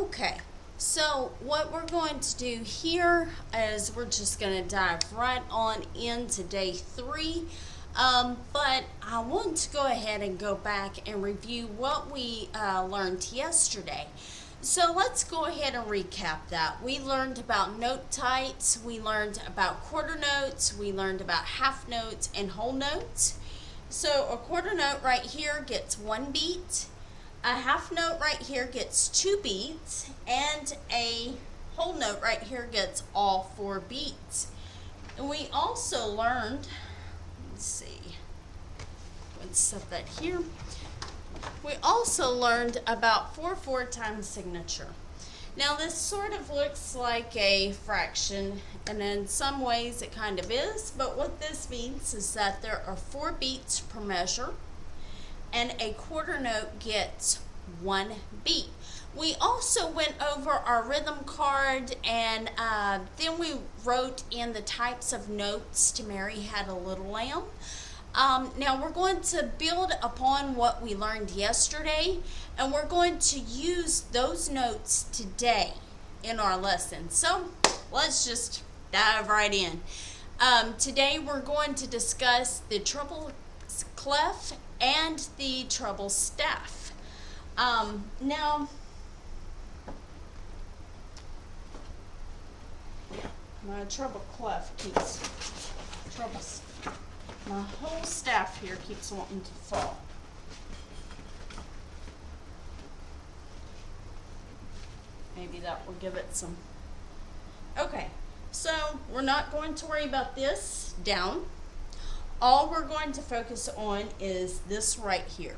Okay, so what we're going to do here is we're just going to dive right on into day 3. But I want to go ahead and go back and review what we learned yesterday. So let's go ahead and recap that. We learned about note types, we learned about quarter notes, we learned about half notes and whole notes. So a quarter note right here gets 1 beat. A half note right here gets 2 beats, and a whole note right here gets all 4 beats. And we also learned, let's see, let's set that here. We also learned about 4/4 time signature. Now this sort of looks like a fraction, and in some ways it kind of is, but what this means is that there are 4 beats per measure, and a quarter note gets 1 beat. We also went over our rhythm card, and then we wrote in the types of notes to Mary Had a Little Lamb. Now we're going to build upon what we learned yesterday, and we're going to use those notes today in our lesson. So let's just dive right in. Today we're going to discuss the treble clef and the treble staff. Now, my treble clef keeps my whole staff here keeps wanting to fall. Maybe that will give it some. Okay, so we're not going to worry about this down. All we're going to focus on is this right here.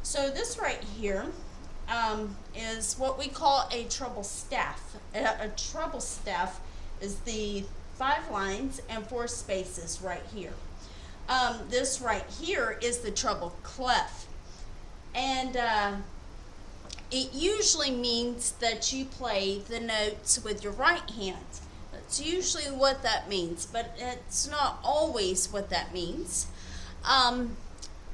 So this right here is what we call a treble staff. A treble staff is the 5 lines and 4 spaces right here. This right here is the treble clef, and it usually means that you play the notes with your right hand. That's usually what that means, but it's not always what that means.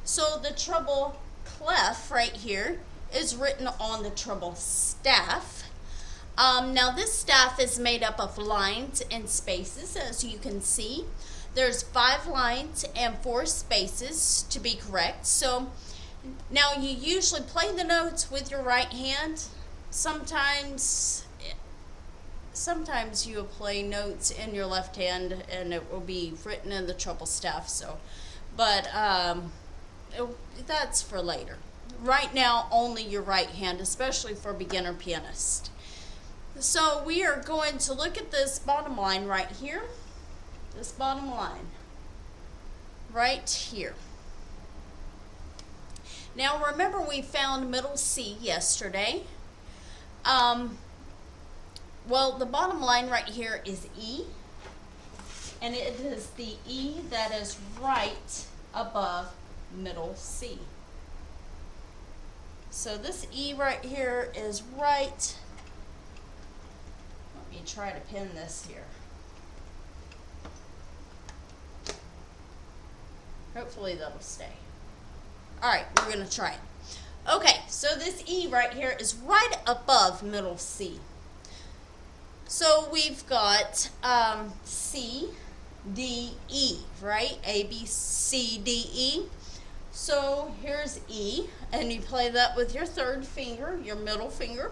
So the treble clef right here is written on the treble staff. Now this staff is made up of lines and spaces, as you can see. There's 5 lines and 4 spaces to be correct. So now you usually play the notes with your right hand. Sometimes you will play notes in your left hand and it will be written in the treble staff. So, but that's for later. Right now, only your right hand, especially for beginner pianists. So we are going to look at this bottom line right here. This bottom line right here. Now remember, we found middle C yesterday. Well, the bottom line right here is E, and it is the E that is right above middle C. So this E right here is right. Let me try to pin this here. Hopefully that'll stay. Alright, we're going to try it. Okay, so this E right here is right above middle C. So we've got C, D, E, right? A, B, C, D, E. So here's E, and you play that with your 3rd finger, your middle finger.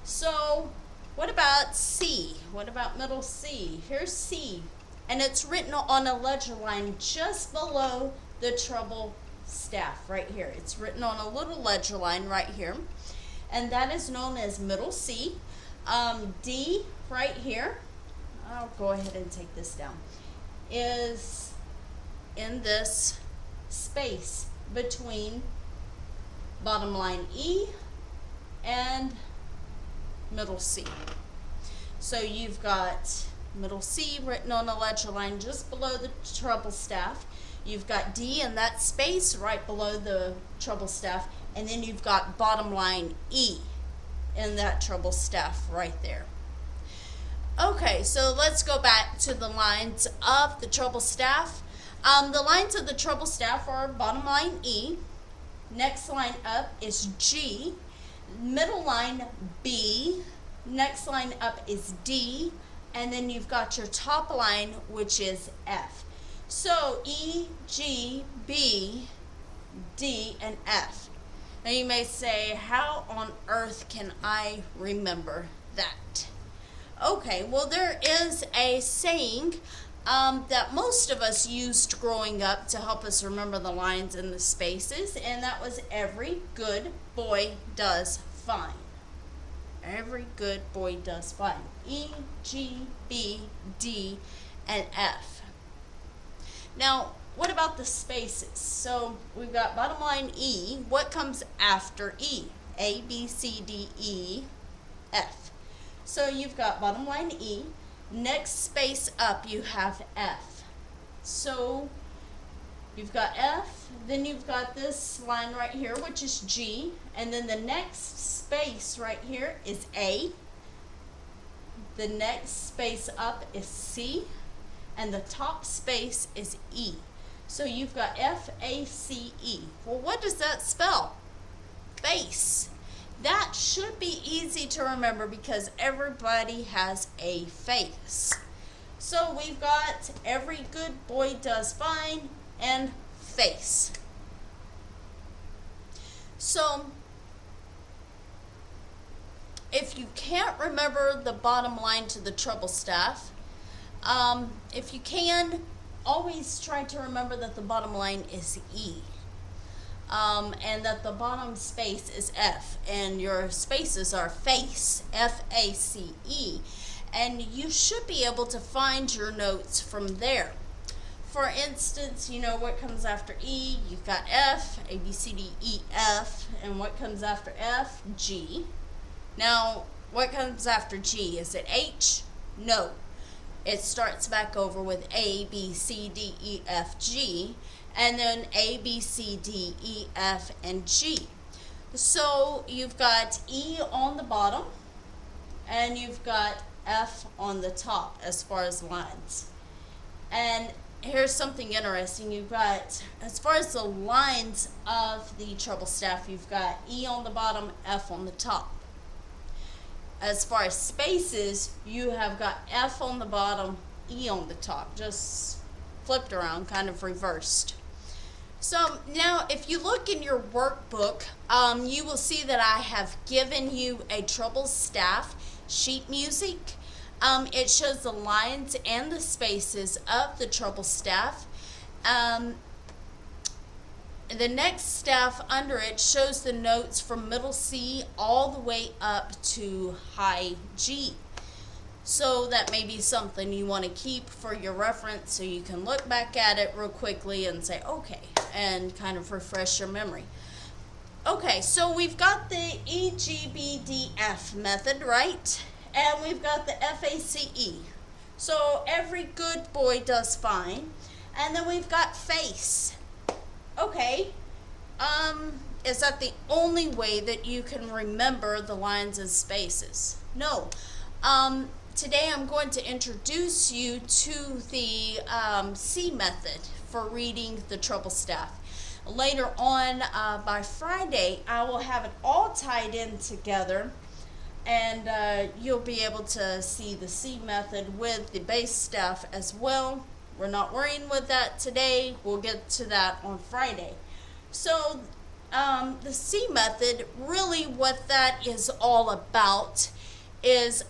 So what about C? What about middle C? Here's C, and it's written on a ledger line just below the treble staff right here. It's written on a little ledger line right here, and that is known as middle C. D right here, I'll go ahead and take this down, is in this space between bottom line E and middle C. So you've got middle C written on a ledger line just below the treble staff. You've got D in that space right below the treble staff, and then you've got bottom line E in that treble staff right there. Okay, so let's go back to the lines of the treble staff. The lines of the treble staff are bottom line E. Next line up is G. middle line B, next line up is D, and then you've got your top line, which is F. So E, G, B, D, and F. Now you may say, how on earth can I remember that? Okay, well, there is a saying that most of us used growing up to help us remember the lines and the spaces, and that was every good boy does fine. Every good boy does fine. E, G, B, D, and F. Now, what about the spaces? So we've got bottom line E. What comes after E? A, B, C, D, E, F. So you've got bottom line E. Next space up you have F. So you've got F, then you've got this line right here, which is G, and then the next space right here is A. The next space up is C, and the top space is E. So you've got F-A-C-E. Well, what does that spell? Face. That should be easy to remember because everybody has a face. So we've got every good boy does fine and face. So if you can't remember the bottom line to the treble staff, if you can, always try to remember that the bottom line is E. And that the bottom space is F, and your spaces are face, F-A-C-E, and you should be able to find your notes from there. For instance, you know what comes after E, you've got F, A, B, C, D, E, F, and what comes after F, G. Now, what comes after G? Is it H? No. It starts back over with A, B, C, D, E, F, G, and then A, B, C, D, E, F, and G. So you've got E on the bottom, and you've got F on the top as far as lines. And here's something interesting. You've got, as far as the lines of the treble staff, you've got E on the bottom, F on the top. As far as spaces, you have got F on the bottom, E on the top, just flipped around, kind of reversed. So now if you look in your workbook, you will see that I have given you a treble staff sheet music. It shows the lines and the spaces of the treble staff. The next staff under it shows the notes from middle C all the way up to high G. So that may be something you want to keep for your reference so you can look back at it real quickly and say, okay, and kind of refresh your memory. Okay, so we've got the EGBDF method, right? And we've got the FACE. So every good boy does fine. And then we've got face. Okay, is that the only way that you can remember the lines and spaces? No. Today I'm going to introduce you to the C method for reading the treble staff. Later on, by Friday, I will have it all tied in together, and you'll be able to see the C method with the bass staff as well. We're not worrying with that today. We'll get to that on Friday. So the C method, really what that is all about is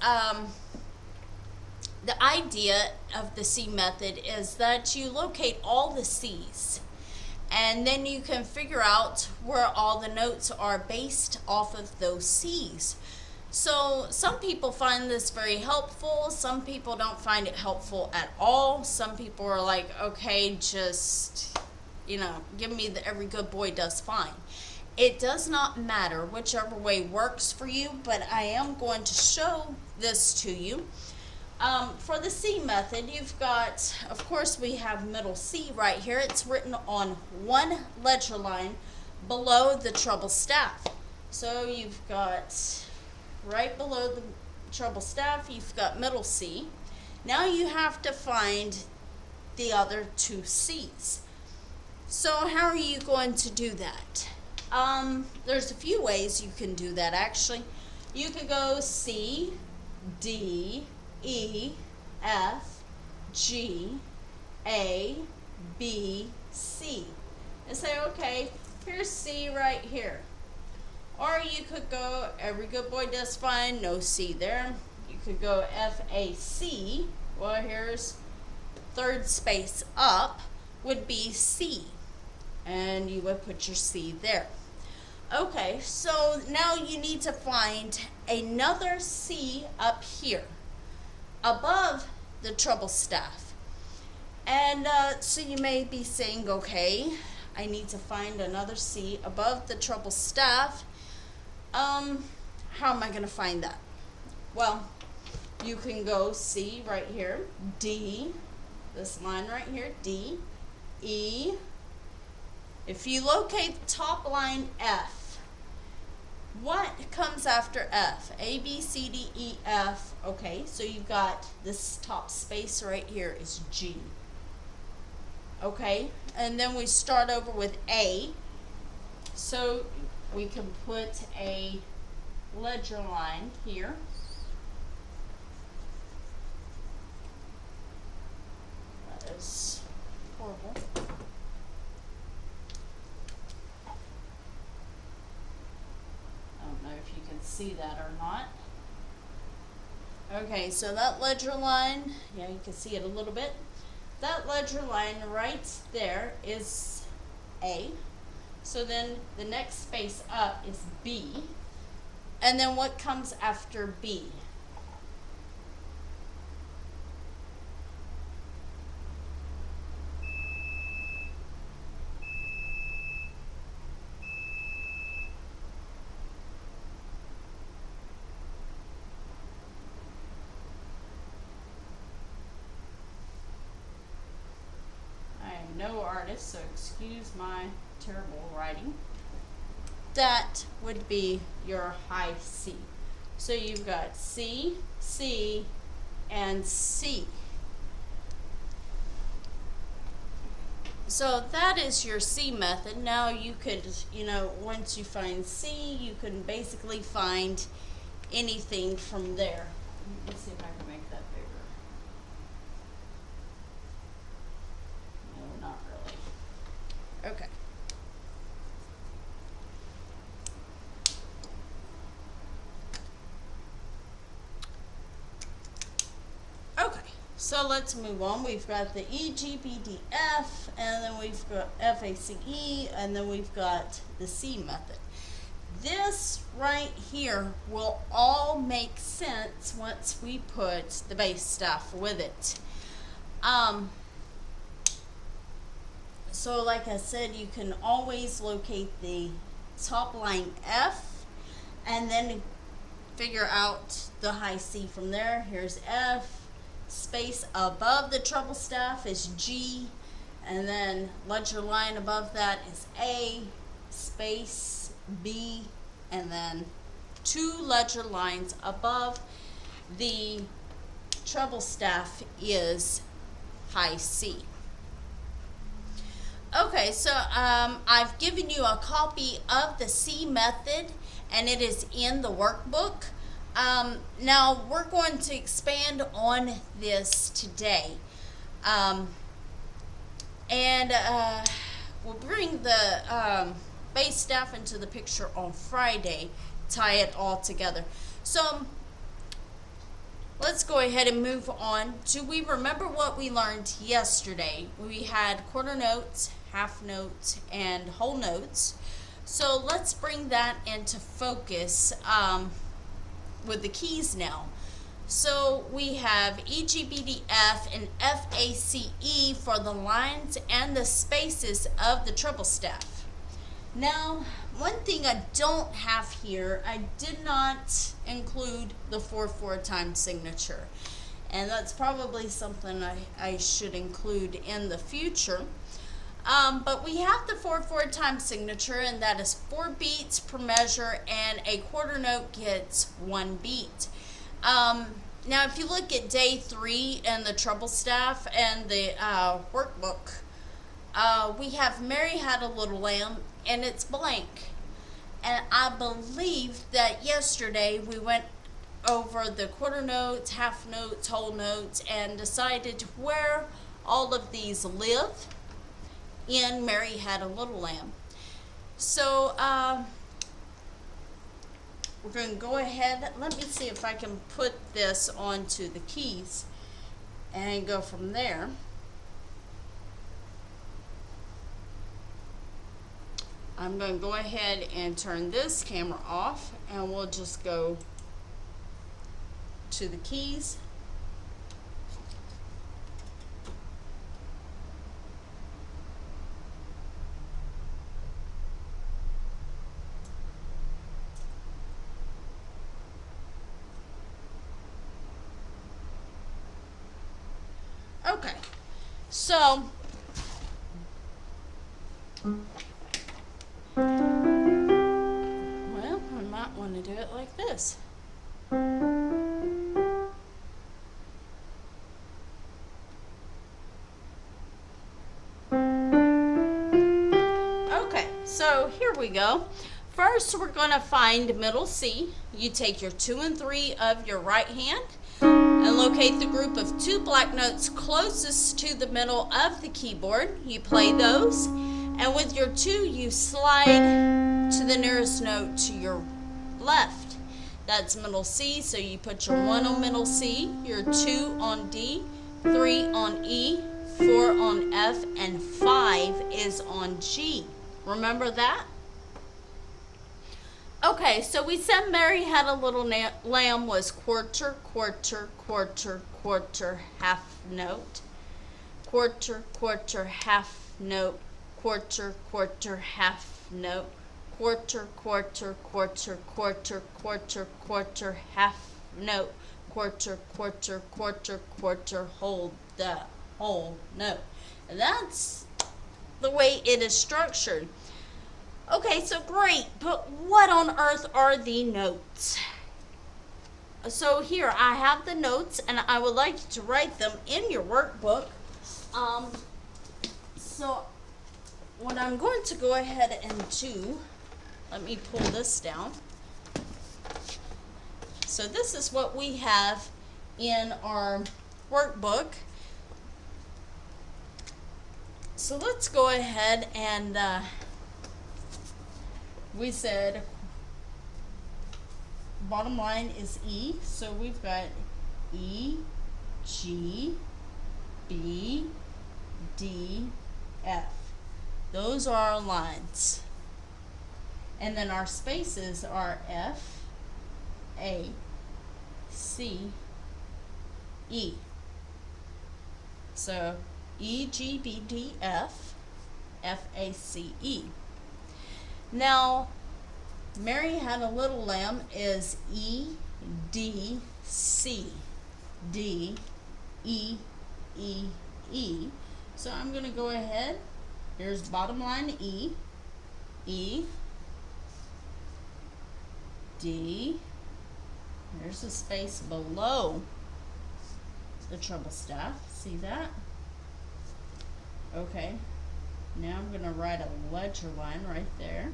the idea of the C method is that you locate all the C's, and then you can figure out where all the notes are based off of those C's. So some people find this very helpful. Some people don't find it helpful at all. Some people are like, okay, just, you know, give me the every good boy does fine. It does not matter whichever way works for you, but I am going to show this to you. For the C method, you've got, of course, we have middle C right here. It's written on one ledger line below the treble staff. So you've got right below the treble staff, you've got middle C. Now you have to find the other two C's. So how are you going to do that? There's a few ways you can do that actually. You could go C, D, E, F, G, A, B, C. And say, okay, here's C right here. Or you could go, every good boy does fine, no C there. You could go F, A, C. Well, here's third space up would be C. And you would put your C there. Okay, so now you need to find another C up here above the treble staff. And so you may be saying, okay, I need to find another C above the treble staff. How am I going to find that? Well, you can go C right here, D, this line right here, D, E. If you locate the top line F, what comes after F? A, B, C, D, E, F. Okay, so you've got this top space right here is G. Okay, and then we start over with A. So we can put a ledger line here. That is horrible. If you can see that or not. Okay, so that ledger line, yeah, you can see it a little bit. That ledger line right there is A. So then the next space up is B. And then what comes after B? No artist, so excuse my terrible writing. That would be your high C. So you've got C, C, and C. So that is your C method. Now you could, once you find C, you can basically find anything from there. Let's see if I can make that bigger. Not really. Okay. Okay, so let's move on. We've got the E, G, B, D, F, and then we've got F, A, C, E, and then we've got the C method. This right here will all make sense once we put the bass staff with it. So like I said, you can always locate the top line F and then figure out the high C from there. Here's F, space above the treble staff is G, and then ledger line above that is A, space B, and then two ledger lines above the treble staff is high C. Okay, so I've given you a copy of the C method, and it is in the workbook. Now we're going to expand on this today, and we'll bring the bass staff into the picture on Friday, tie it all together. So let's go ahead and move on. Do we remember what we learned yesterday? We had quarter notes, half notes, and whole notes. So let's bring that into focus with the keys now. So we have E, G, B, D, F, and F, A, C, E for the lines and the spaces of the treble staff. Now, one thing I don't have here, I did not include the 4/4 time signature. And that's probably something I should include in the future. But we have the 4/4 time signature, and that is 4 beats per measure, and a quarter note gets 1 beat. Now, if you look at day 3 in the treble staff and the workbook, we have Mary Had a Little Lamb, and it's blank. And I believe that yesterday we went over the quarter notes, half notes, whole notes, and decided where all of these live in Mary Had a Little Lamb. So we're going to go ahead. Let me see if I can put this onto the keys and go from there. I'm going to go ahead and turn this camera off, and we'll just go to the keys. Okay, so well, I might want to do it like this. Okay, so here we go. First, we're going to find middle C. You take your 2 and 3 of your right hand and locate the group of 2 black notes closest to the middle of the keyboard. You play those, and with your 2, you slide to the nearest note to your left. That's middle C, so you put your 1 on middle C, your 2 on D, 3 on E, 4 on F, and 5 is on G. Remember that? Okay, so we said Mary Had a Little Lamb was quarter, quarter, quarter, quarter, half note. Quarter, quarter, half note. Quarter, quarter, half note. Quarter, quarter, quarter, quarter, quarter, quarter, half note. Quarter, quarter, quarter, quarter, hold the whole note. And that's the way it is structured. Okay, so great, but what on earth are the notes? So here I have the notes, and I would like you to write them in your workbook. So what I'm going to go ahead and do, let me pull this down. So this is what we have in our workbook. So let's go ahead and we said bottom line is E, so we've got E, G, B, D, F. Those are our lines. And then our spaces are F, A, C, E. So E, G, B, D, F, F, A, C, E. Now, Mary Had a Little Lamb is E, D, C, D, E, E, E. So I'm going to go ahead. Here's bottom line E, E, D. There's a space below the treble staff. See that? Okay. Now I'm going to write a ledger line right there.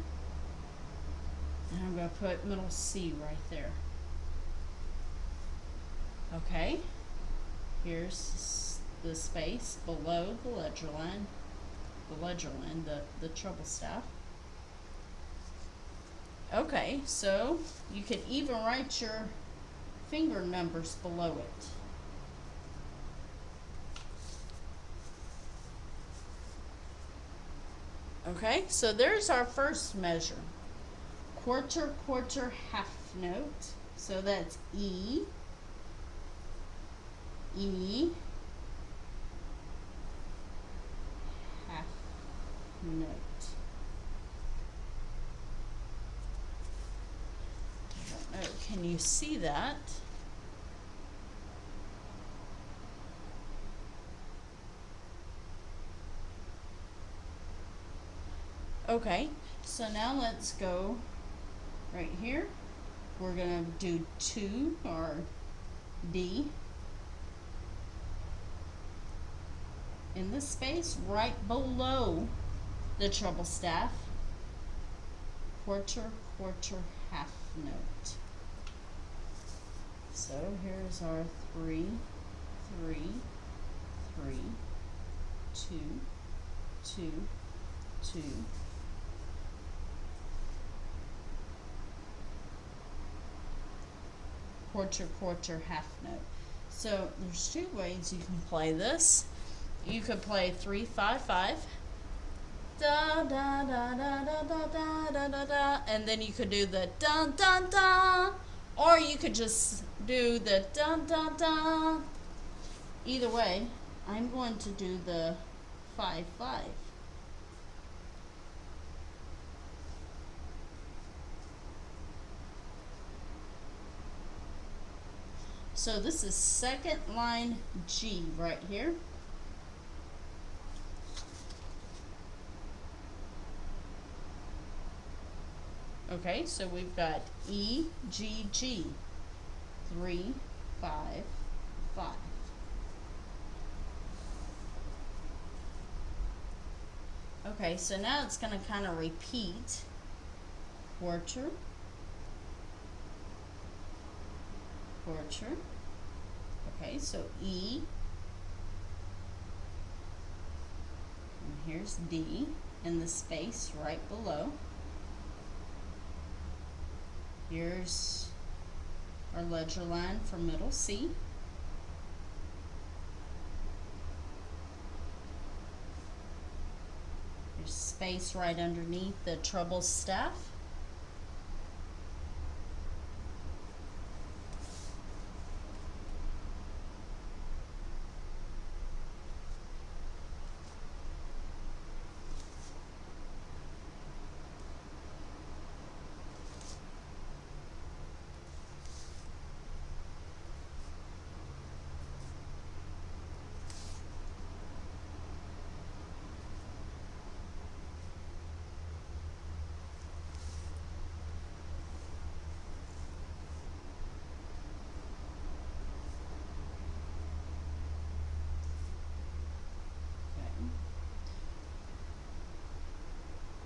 And I'm going to put middle C right there. Okay. Here's the space below the ledger line. The treble staff. Okay, so you could even write your finger numbers below it. Okay, so there's our first measure. Quarter, quarter, half note. So that's E, E, half note. I don't know, can you see that? Okay, so now let's go right here. We're going to do 2 or D in this space right below the treble staff. Quarter, quarter half note. So here's our 3, 3, 3, 2, 2, 2, quarter, quarter, half note. So there's two ways you can play this. You could play 3, 5, 5, da da da da da da da da da da, and then you could do the dun dun dun, or you could just do the dun dun dun. Either way, I'm going to do the 5, 5. So this is second line G right here. Okay, so we've got E, G, G, 3, 5, 5. Okay, so now it's going to kind of repeat. Quarter, quarter. Okay, so E, and here's D in the space right below. Here's our ledger line for middle C. There's space right underneath the treble staff.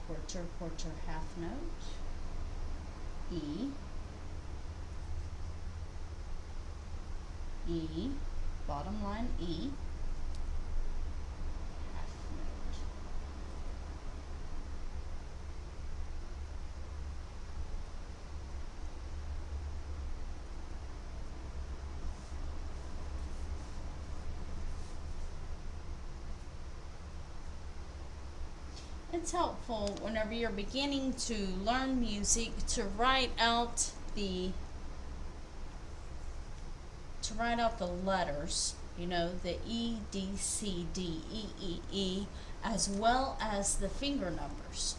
Quarter, quarter, half note, E, E, bottom line E, half note. It's helpful whenever you're beginning to learn music to write out the letters, you know, the E, D, C, D, E, E, E, as well as the finger numbers.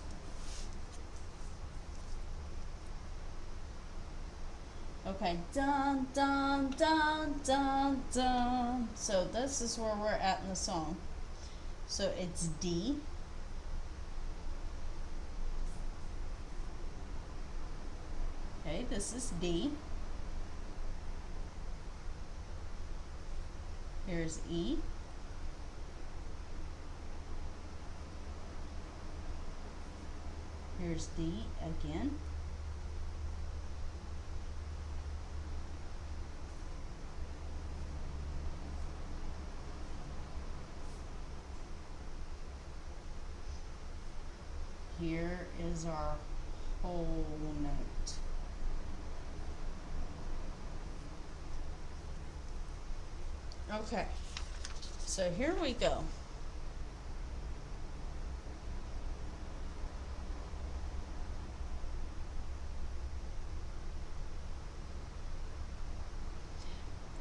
Okay, dun, dun, dun, dun, dun. So this is where we're at in the song. So it's D, okay, this is D. Here's E. Here's D again. Here is our whole note. Okay, so here we go.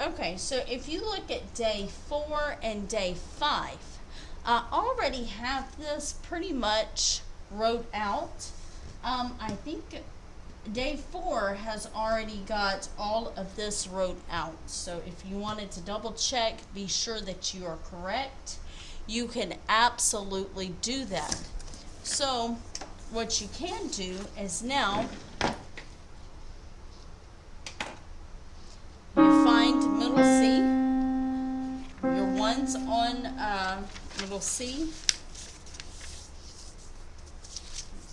Okay, so if you look at day 4 and day 5, I already have this pretty much wrote out. I think day 4 has already got all of this wrote out. So if you wanted to double check, be sure that you are correct, you can absolutely do that. So what you can do is now you find middle C, your ones on middle C.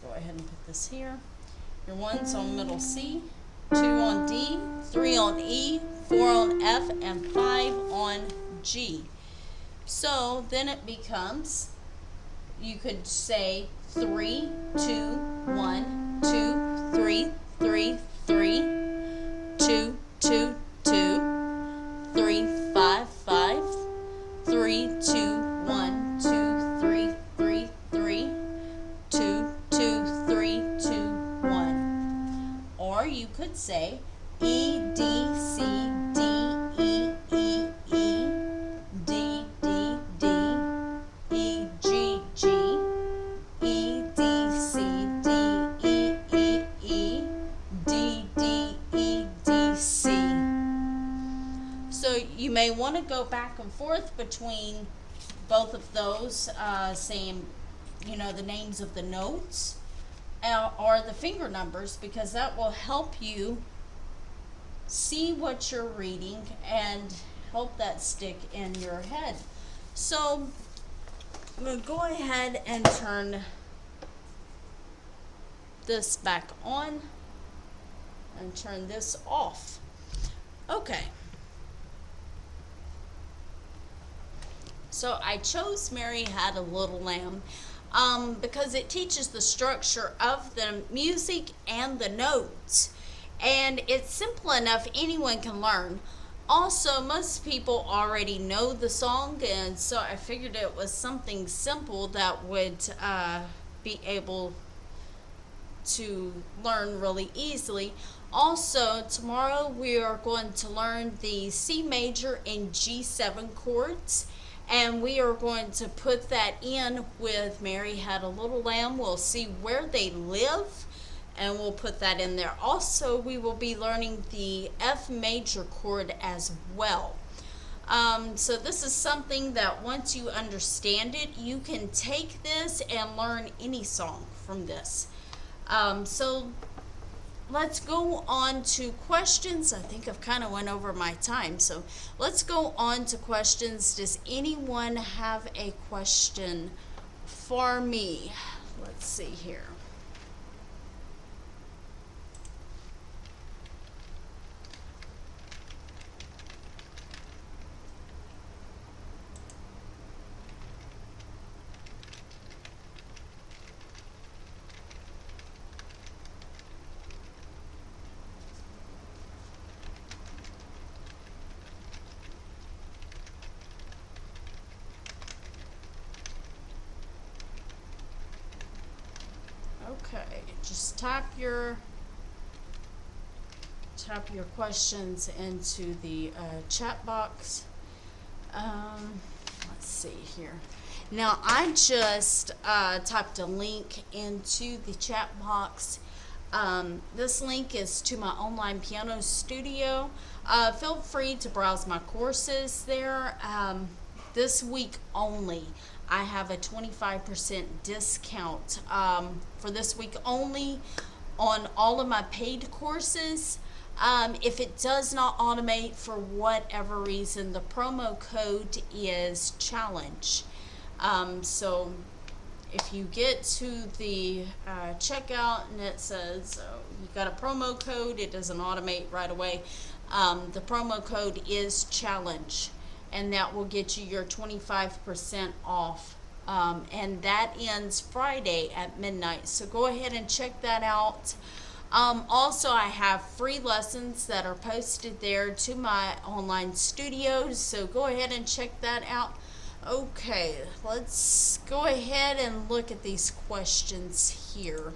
Go ahead and put this here. Your 1's on middle C, 2 on D, 3 on E, 4 on F, and 5 on G. So then it becomes, you could say 3, 2, 1, 2, 3, 3, 3, 2, 2, 2, 3, 5, 5, 3, 2, 1, 2, 3, 3, 3, 2, 2, 3, 2, 1. Or you could say E, D, C, D, E, E, E, D, D, D, E, G, G, E, D, C, D, E, E, E, D, D, E, D, C. So you may want to go back and forth between both of those, saying, you know, the names of the notes or the finger numbers, because that will help you see what you're reading and help that stick in your head. So I'm going to go ahead and turn this back on and turn this off. Okay. So I chose Mary Had a Little Lamb because it teaches the structure of the music and the notes. And it's simple enough, anyone can learn. Also, most people already know the song, and so I figured it was something simple that would be able to learn really easily. Also, tomorrow we are going to learn the C major and G7 chords, and we are going to put that in with Mary Had a Little Lamb. We'll see where they live, and we'll put that in there. Also, we will be learning the F major chord as well. So this is something that once you understand it, you can take this and learn any song from this. So let's go on to questions. I think I've kind of went over my time, so let's go on to questions. Does anyone have a question for me? Let's see here. Okay, just type your questions into the chat box. Let's see here. Now I just typed a link into the chat box. This link is to my online piano studio. Feel free to browse my courses there. This week only, I have a 25% discount for this week only on all of my paid courses. If it does not automate for whatever reason, the promo code is challenge. So if you get to the checkout and it says you got a promo code, it doesn't automate right away. The promo code is challenge, and that will get you your 25% off. And that ends Friday at midnight. So go ahead and check that out. Also, I have free lessons that are posted there to my online studios. So go ahead and check that out. Okay, let's go ahead and look at these questions here.